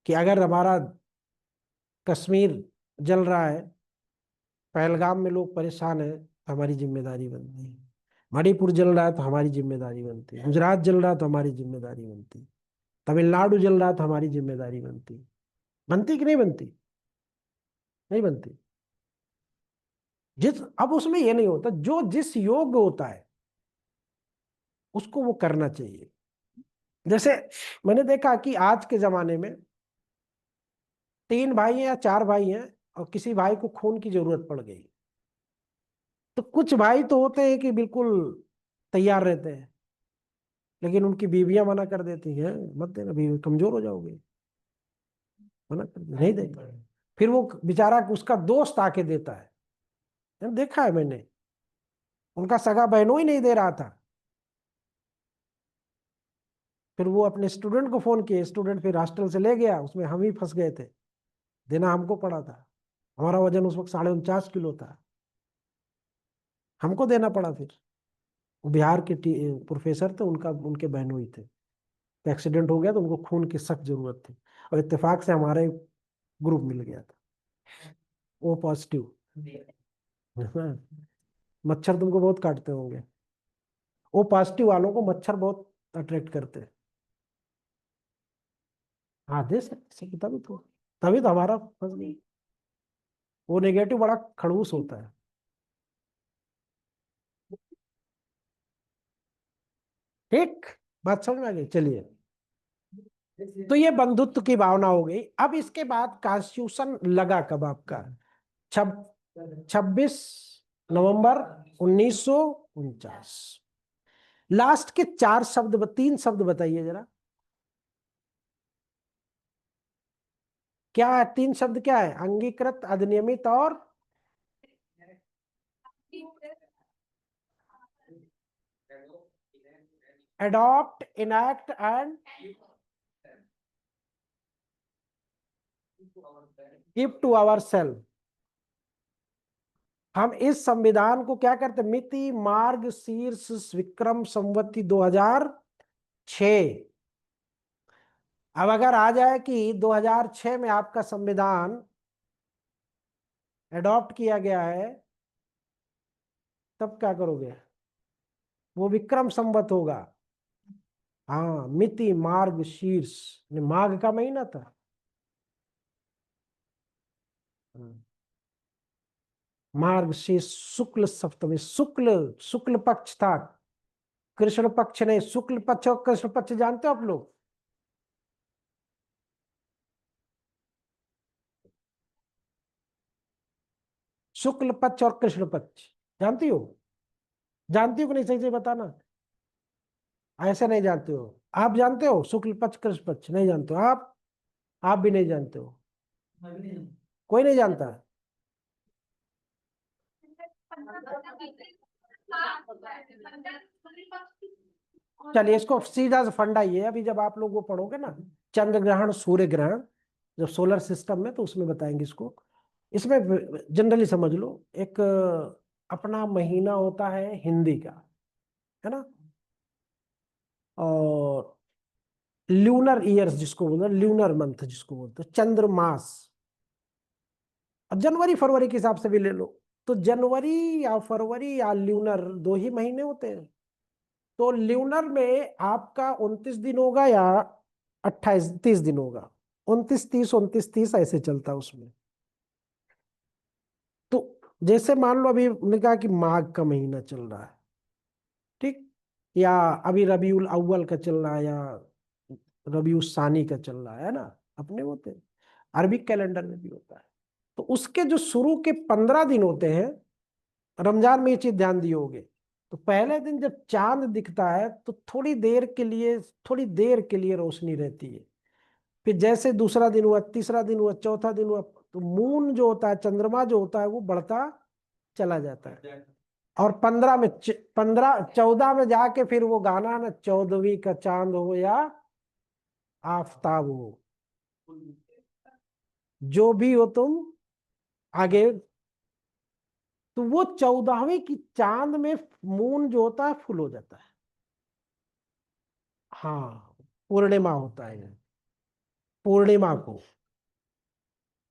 कि अगर हमारा कश्मीर जल रहा है, पहलगाम में लोग परेशान है, तो हमारी जिम्मेदारी बनती है। मणिपुर जल रहा है तो हमारी जिम्मेदारी बनती है। गुजरात जल रहा है तो हमारी जिम्मेदारी बनती है। तमिलनाडु जल रहा है तो हमारी जिम्मेदारी बनती है। बनती कि नहीं बनती? नहीं बनती। अब उसमें ये नहीं होता, जो जिस योग्य होता है उसको वो करना चाहिए। जैसे मैंने देखा कि आज के जमाने में 3 भाई हैं या 4 भाई हैं और किसी भाई को खून की जरूरत पड़ गई, तो कुछ भाई तो होते हैं कि बिल्कुल तैयार रहते हैं, लेकिन उनकी बीवियां मना कर देती हैं, मत देना, बीवी कमजोर हो जाओगे, मना कर देती, नहीं देता। फिर वो बेचारा उसका दोस्त आके देता है, देखा है मैंने, उनका सगा बहनों ही नहीं दे रहा था। फिर वो अपने स्टूडेंट को फोन किए, स्टूडेंट फिर हॉस्टल से ले गया, उसमें हम ही फंस गए थे, देना हमको पड़ा था। हमारा वजन उस वक्त 49.5 किलो था, हमको देना पड़ा। फिर वो बिहार के प्रोफेसर थे, उनका उनके बहनों ही थे, तो एक्सीडेंट हो गया तो उनको खून की सख्त जरूरत थी, और इत्तेफाक से हमारे ग्रुप मिल गया था ओ पॉजिटिव। मच्छर तुमको बहुत काटते होंगे, ओ पॉजिटिव वालों को मच्छर बहुत अट्रैक्ट करते हैं। हाँ दे सकते, तभी तो हमारा फंस गई। वो नेगेटिव बड़ा खड़ूस होता है। ठीक, बात समझ में आ गई। चलिए, तो ये बंधुत्व की भावना हो गई। अब इसके बाद कॉन्स्टिट्यूशन लगा कब आपका? 26 नवंबर 1949। लास्ट के 4 शब्द, 3 शब्द बताइए जरा, क्या है? 3 शब्द क्या है? अंगीकृत, अधिनियमित और adopt, enact and give to our self. हम इस संविधान को क्या करते? मिति, मार्ग, शीर्ष, विक्रम संवत्ति 2006। अब अगर आ जाए कि 2006 में आपका संविधान एडॉप्ट किया गया है, तब क्या करोगे? वो विक्रम संवत होगा। हाँ, मिति, मार्ग, शीर्ष, माघ का महीना था। मार्ग शीर्ष, शुक्ल सप्तमी, शुक्ल शुक्ल पक्ष था, कृष्ण पक्ष नहीं। शुक्ल पक्ष और कृष्ण पक्ष जानते हो आप लोग? शुक्ल पक्ष और कृष्ण पक्ष जानती हो? जानती हो कि नहीं? सही से बताना। ऐसे नहीं जानते हो? आप जानते हो शुक्ल पक्ष कृष्ण पक्ष? नहीं जानते हो आप भी नहीं जानते हो? कोई नहीं जानता? चलिए, इसको सीधा सा फंडा ये है, अभी जब आप लोग वो पढ़ोगे ना, चंद्र ग्रहण सूर्य ग्रहण, जब सोलर सिस्टम में, तो उसमें बताएंगे इसको। इसमें जनरली समझ लो, एक अपना महीना होता है हिंदी का, है ना, और ल्यूनर ईयर्स जिसको बोलते हैं, ल्यूनर मंथ जिसको बोलते हैं, चंद्र मास। अब जनवरी फरवरी के हिसाब से भी ले लो, तो जनवरी या फरवरी या ल्यूनर 2 ही महीने होते हैं। तो ल्यूनर में आपका 29 दिन होगा या 28 30 दिन होगा, 29 30 29 30 ऐसे चलता है उसमें। तो जैसे मान लो अभी हमने कहा कि माघ का महीना चल रहा है, ठीक, या अभी रबीउल अव्वल का चल रहा है, या रबीउल सानी का चल रहा है ना, अपने होते हैं, अरबिक कैलेंडर में भी होता है। तो उसके जो शुरू के 15 दिन होते हैं, रमजान में ये चीज ध्यान दिए होगे, तो पहले दिन जब चांद दिखता है तो थोड़ी देर के लिए रोशनी रहती है। फिर जैसे दूसरा दिन हुआ, तीसरा दिन हुआ, चौथा दिन हुआ, तो मून जो होता है, चंद्रमा जो होता है, वो बढ़ता चला जाता है। और 14 में जाके फिर वो गाना ना, 14वीं का चांद हो या आफताब हो, जो भी हो तुम आगे। तो वो 14वीं की चांद में मून जो होता है फुल हो जाता है। हाँ, पूर्णिमा होता है, पूर्णिमा को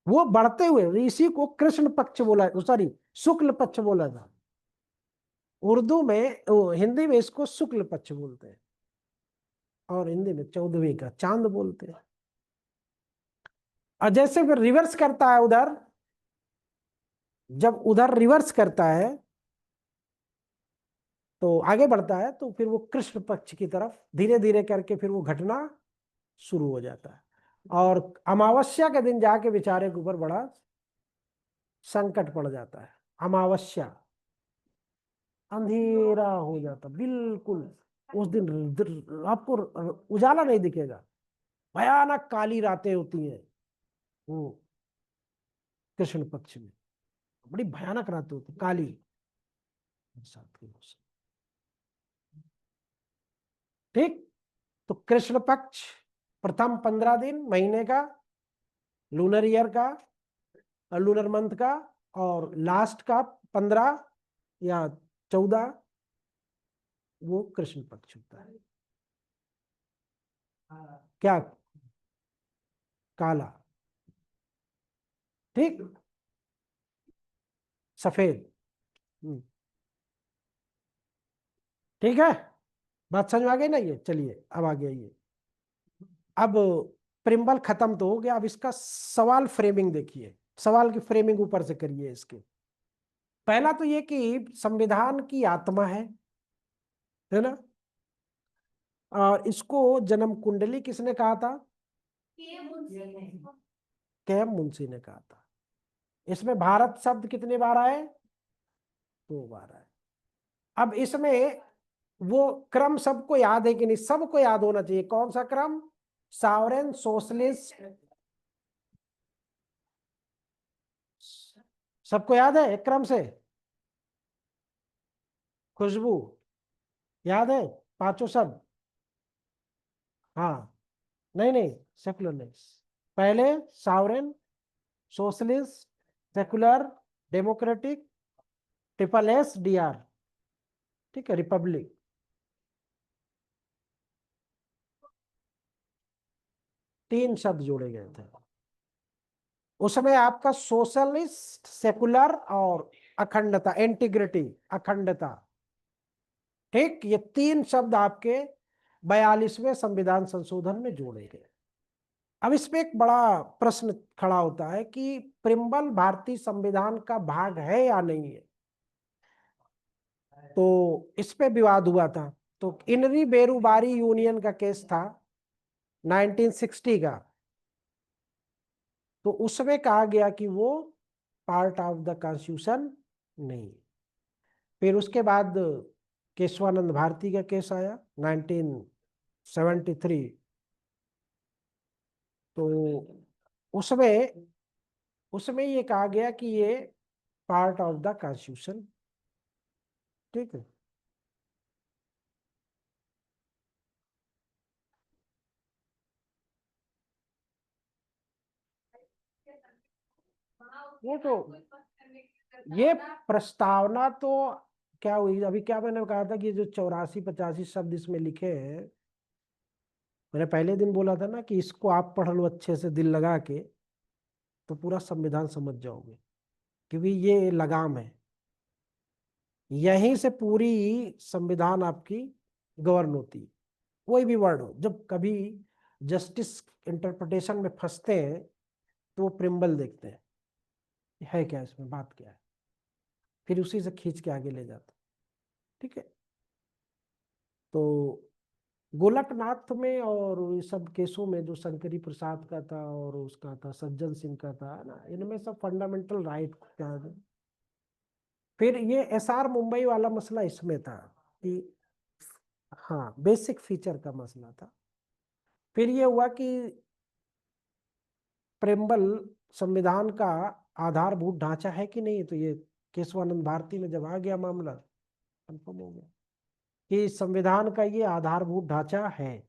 वो बढ़ते हुए, इसी को कृष्ण पक्ष बोला, सॉरी शुक्ल पक्ष बोला था। उर्दू में हिंदी में इसको शुक्ल पक्ष बोलते हैं, और हिंदी में 14वीं का चांद बोलते हैं। और जैसे फिर रिवर्स करता है उधर, जब उधर रिवर्स करता है तो आगे बढ़ता है, तो फिर वो कृष्ण पक्ष की तरफ धीरे धीरे करके फिर वो घटना शुरू हो जाता है। और अमावस्या के दिन जाके बेचारे के ऊपर बड़ा संकट पड़ जाता है। अमावस्या, अंधेरा हो जाता बिल्कुल। उस दिन आपको उजाला नहीं दिखेगा, भयानक काली रातें होती हैं वो कृष्ण पक्ष में, बड़ी भयानक रातें होती काली बरसात के मौसम। ठीक, तो कृष्ण पक्ष प्रथम 15 दिन महीने का, लूनर ईयर का, लूनर मंथ का, और लास्ट का 15 या 14 वो कृष्ण पक्ष होता है। क्या? काला, ठीक, सफेद। ठीक है, बात समझ में आ गई ना? ये चलिए अब आगे आइए। अब प्रिम्बल खत्म तो हो गया, अब इसका सवाल फ्रेमिंग देखिए, सवाल की फ्रेमिंग ऊपर से करिए इसके। पहला तो ये कि संविधान की आत्मा है ना? और इसको जन्म कुंडली किसने कहा था? के मुंशी ने कहा था। इसमें भारत शब्द कितने बार आए? 2 बार आए। अब इसमें वो क्रम सबको याद है कि नहीं? सबको याद होना चाहिए। कौन सा क्रम? सॉवरेन सोशलिस्ट, सबको याद है एक क्रम से? खुशबू याद है पांचों शब्द? हाँ, नहीं नहीं, सेकुलर नहीं। पहले sovereign, socialist, secular, democratic, SSDR, ठीक है, रिपब्लिक। तीन शब्द जोड़े गए थे उसमें, आपका सोशलिस्ट, सेकुलर और अखंडता, इंटीग्रिटी, अखंडता। ठीक, ये तीन शब्द आपके 42वें संविधान संशोधन में जोड़े गए। अब इसमें एक बड़ा प्रश्न खड़ा होता है कि प्रिम्बल भारतीय संविधान का भाग है या नहीं है। तो इस पे विवाद हुआ था। तो इनरी बेरूबारी यूनियन का केस था 1960 का, तो उसमें कहा गया कि वो पार्ट ऑफ द कॉन्स्टिट्यूशन नहीं। फिर उसके बाद केशवानंद भारती का केस आया 1973, तो उसमें उसमें ये कहा गया कि ये पार्ट ऑफ द कॉन्स्टिट्यूशन। ठीक है, वो तो ये प्रस्तावना तो क्या हुई, अभी क्या मैंने कहा था कि जो 84-85 शब्द इसमें लिखे हैं, मैंने पहले दिन बोला था ना कि इसको आप पढ़ लो अच्छे से दिल लगा के, तो पूरा संविधान समझ जाओगे, क्योंकि ये लगाम है, यहीं से पूरी संविधान आपकी गवर्न होती है। कोई भी वर्ड हो, जब कभी जस्टिस इंटरप्रिटेशन में फंसते हैं तो वो प्रिम्बल देखते हैं है क्या, इसमें बात क्या है, फिर उसी से खींच के आगे ले जाते। ठीक है, तो गोलकनाथ में और ये सब केसों में जो शंकरी प्रसाद का था और उसका था, सज्जन सिंह का था ना, इनमें सब फंडामेंटल राइट क्या है। फिर ये SR मुंबई वाला मसला इसमें था कि हाँ, बेसिक फीचर का मसला था। फिर ये हुआ कि प्रेम्बल संविधान का आधारभूत ढांचा है कि नहीं, तो ये केशवानंद भारती में जब आ गया मामला, कंफर्म हो गया कि संविधान का ये आधारभूत ढांचा है,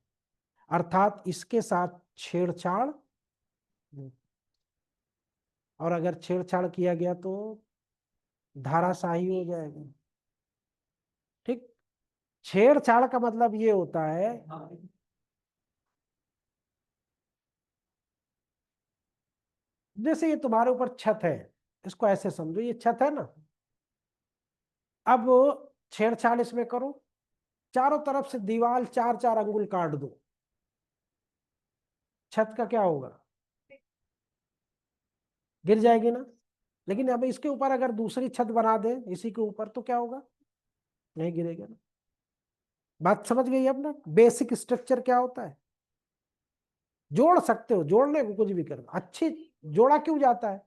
अर्थात इसके साथ छेड़छाड़ नहीं। और अगर छेड़छाड़ किया गया तो धाराशाही हो जाएगा। ठीक, छेड़छाड़ का मतलब ये होता है, जैसे ये तुम्हारे ऊपर छत है, इसको ऐसे समझो, ये छत है ना, अब छेड़छाड़ इसमें करो, चारों तरफ से दीवार 4-4 अंगुल काट दो, छत का क्या होगा, गिर जाएगी ना। लेकिन अब इसके ऊपर अगर दूसरी छत बना दे इसी के ऊपर तो क्या होगा, नहीं गिरेगा ना। बात समझ गई अब ना, बेसिक स्ट्रक्चर क्या होता है। जोड़ सकते हो, जोड़ने को कुछ भी करना अच्छी, जोड़ा क्यों जाता है,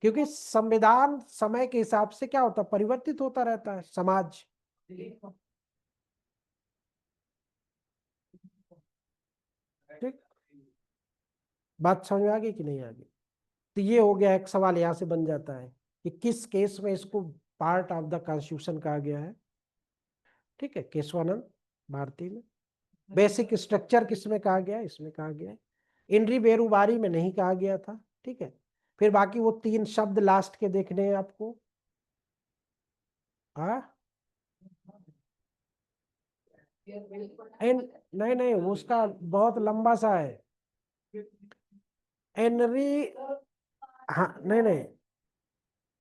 क्योंकि संविधान समय के हिसाब से क्या होता है, परिवर्तित होता रहता है समाज। ठीक, बात समझ में आ गई कि नहीं आ गई। तो ये हो गया, एक सवाल यहाँ से बन जाता है कि किस केस में इसको पार्ट ऑफ द कॉन्स्टिट्यूशन कहा गया है। ठीक है, केशवानंद भारती में। बेसिक स्ट्रक्चर किस में कहा गया है, इसमें कहा गया है। इनरी बेरुबारी में नहीं कहा गया था। ठीक है, फिर बाकी वो 3 शब्द लास्ट के देखने हैं आपको। हाँ, नहीं नहीं, उसका बहुत लंबा सा है। इनरी, हाँ नहीं नहीं,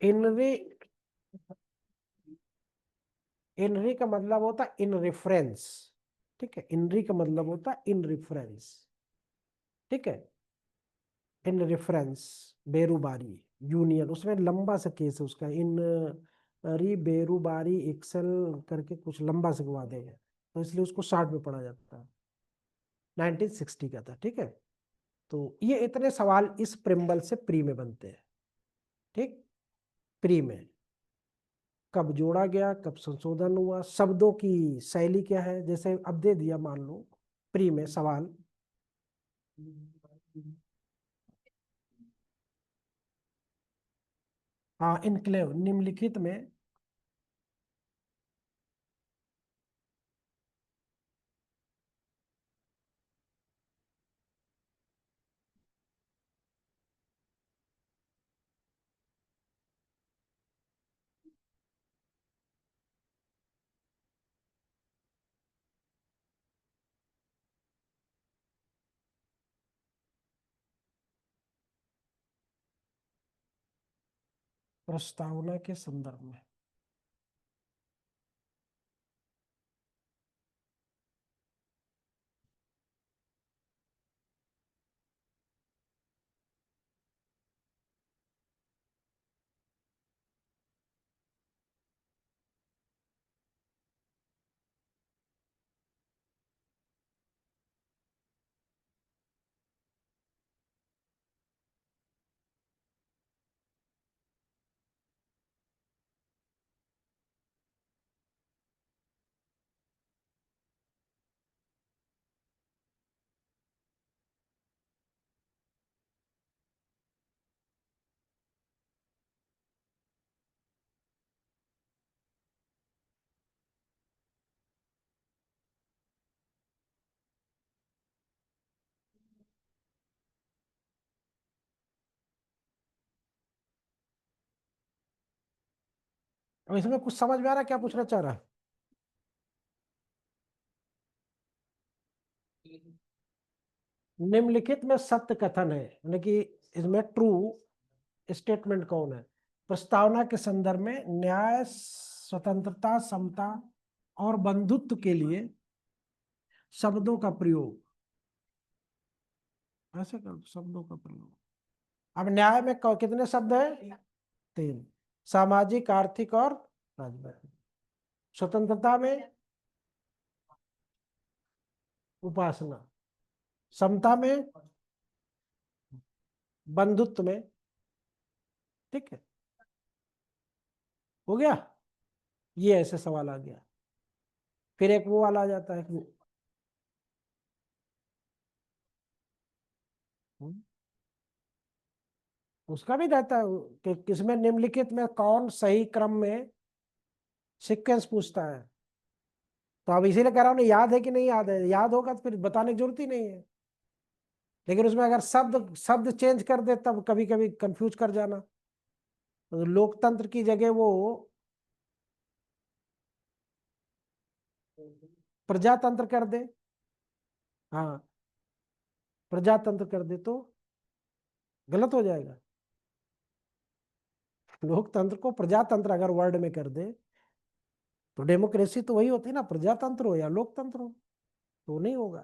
इनरी, इनरी का मतलब होता है इन रेफरेंस। ठीक है, इनरी का मतलब होता है इन रेफरेंस। ठीक है, इन रेफरेंस बेरुबारी यूनियन, उसमें लंबा सा केस है उसका, इन री बेरुबारी एक्सेल करके कुछ लंबा से गवा देंगे, तो इसलिए उसको शॉर्ट में पढ़ा जाता है। 1960 का था। ठीक है, तो ये इतने सवाल इस प्रिम्बल से प्री में बनते हैं। ठीक, प्री में कब जोड़ा गया, कब संशोधन हुआ, शब्दों की शैली क्या है, जैसे अब दे दिया मान लो प्री में सवाल, हाँ इनक्लेव निम्नलिखित में प्रस्तावना के संदर्भ में, अब इसमें कुछ समझ में आ रहा है क्या पूछना चाह रहा है। निम्नलिखित में सत्य कथन है, यानी कि इसमें ट्रू स्टेटमेंट कौन है। प्रस्तावना के संदर्भ में न्याय, स्वतंत्रता, समता और बंधुत्व के लिए शब्दों का प्रयोग, ऐसे कर शब्दों का प्रयोग। अब न्याय में कितने शब्द हैं, 3, सामाजिक, आर्थिक और राजनीतिक। स्वतंत्रता में उपासना, समता में, बंधुत्व में। ठीक है, हो गया, ये ऐसे सवाल आ गया। फिर एक वो वाला आ जाता है कि उसका भी रहता है कि किसमें निम्नलिखित में कौन सही क्रम में सीक्वेंस पूछता है। तो अब इसीलिए कह रहा हूँ, याद है कि नहीं याद है, याद होगा तो फिर बताने की जरूरत ही नहीं है। लेकिन उसमें अगर शब्द शब्द चेंज कर दे तब कभी कभी कंफ्यूज कर जाना। तो लोकतंत्र की जगह वो प्रजातंत्र कर दे, हाँ प्रजातंत्र कर दे तो गलत हो जाएगा। लोकतंत्र को प्रजातंत्र अगर वर्ड में कर दे तो डेमोक्रेसी तो वही होती है ना, प्रजातंत्र हो या लोकतंत्र हो, तो नहीं होगा।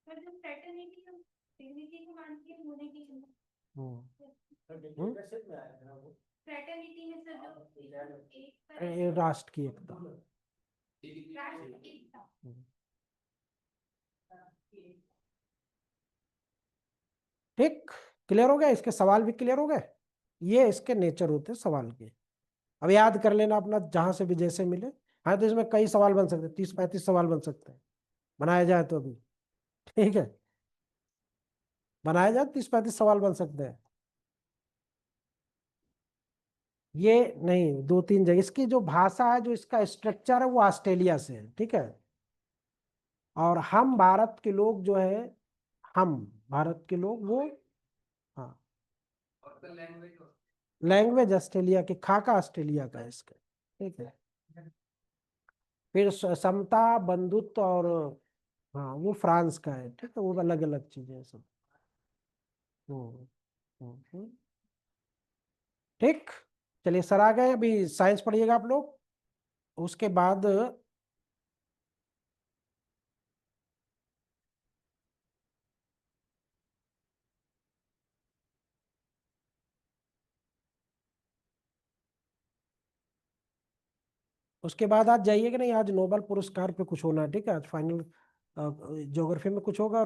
पर जो fraternity और dignity को मानती है, unity को fraternity में सर जो एक ये राष्ट्र की एकता। राष्ट्र एकता। ठीक, क्लियर हो गया, इसके सवाल भी क्लियर हो गए। ये इसके नेचर होते हैं सवाल के। अब याद कर लेना अपना, जहां से भी जैसे मिले। हाँ तो इसमें कई सवाल बन सकते हैं, 30-35 सवाल बन सकते हैं, बनाया जाए तो अभी। ठीक है, बनाया जाए 30-35 सवाल बन सकते हैं। ये नहीं, 2-3 जगह इसकी जो भाषा है, जो इसका स्ट्रक्चर है वो ऑस्ट्रेलिया से है, ठीक है। और हम भारत के लोग जो है, हम भारत के लोग वो, हाँ लैंग्वेज ऑस्ट्रेलिया के, खाका ऑस्ट्रेलिया का है इसका, ठीक है। फिर समता, बंधुत्व और, हाँ वो फ्रांस का है, ठीक है, वो अलग अलग चीजें हैं सब। हम्म, हम्म। ठीक, चलिए सर आ गए, अभी साइंस पढ़िएगा आप लोग। उसके बाद आज जाइएगा नहीं, आज नोबेल पुरस्कार पे कुछ होना है, ठीक है, आज फाइनल ज्योग्राफी में कुछ होगा और